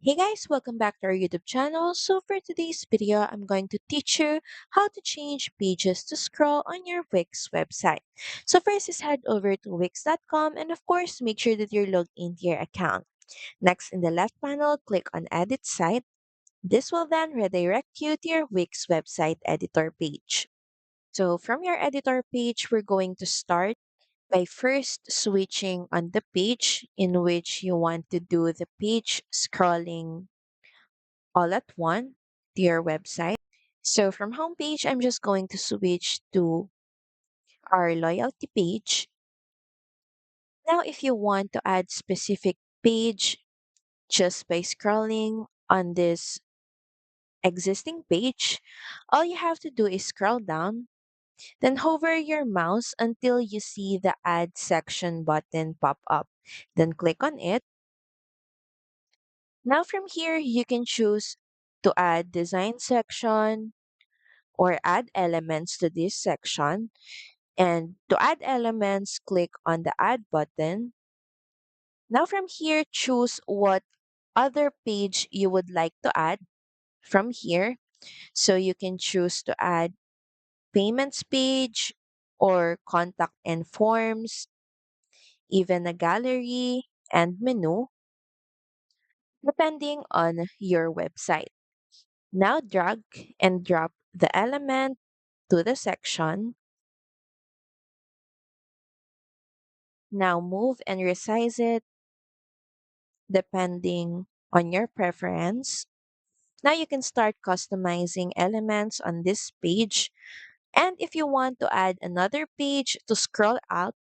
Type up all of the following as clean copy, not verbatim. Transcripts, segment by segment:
Hey guys, welcome back to our YouTube channel. So for today's video, I'm going to teach you how to change pages to scroll on your Wix website. So first is head over to wix.com and of course, make sure that you're logged into your account. Next in the left panel, click on Edit Site. This will then redirect you to your Wix website editor page. So from your editor page, we're going to start by first switching on the page in which you want to do the page scrolling all at once to your website. So from homepage, I'm just going to switch to our loyalty page. Now, if you want to add specific page just by scrolling on this existing page, all you have to do is scroll down, then hover your mouse until you see the add section button pop up. Then click on it. Now from here, you can choose to add design section or add elements to this section. And to add elements, click on the add button. Now from here, choose what other page you would like to add from here. So you can choose to add payments page or contact and forms, even a gallery and menu, depending on your website. Now drag and drop the element to the section. Now move and resize it depending on your preference. Now you can start customizing elements on this page. And if you want to add another page to scroll out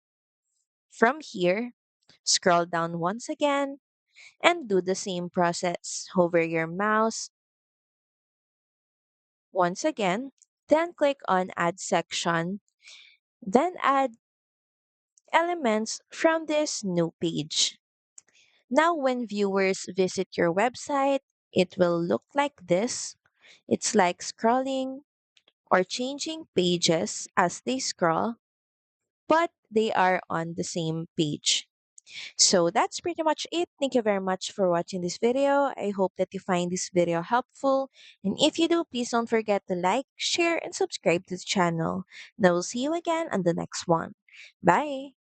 from here, scroll down once again and do the same process. Hover your mouse once again, then click on add section, then add elements from this new page. Now, when viewers visit your website, it will look like this. It's like scrolling or changing pages as they scroll, but they are on the same page. So that's pretty much it. Thank you very much for watching this video. I hope that you find this video helpful. And if you do, please don't forget to like, share, and subscribe to the channel. And I will see you again on the next one. Bye!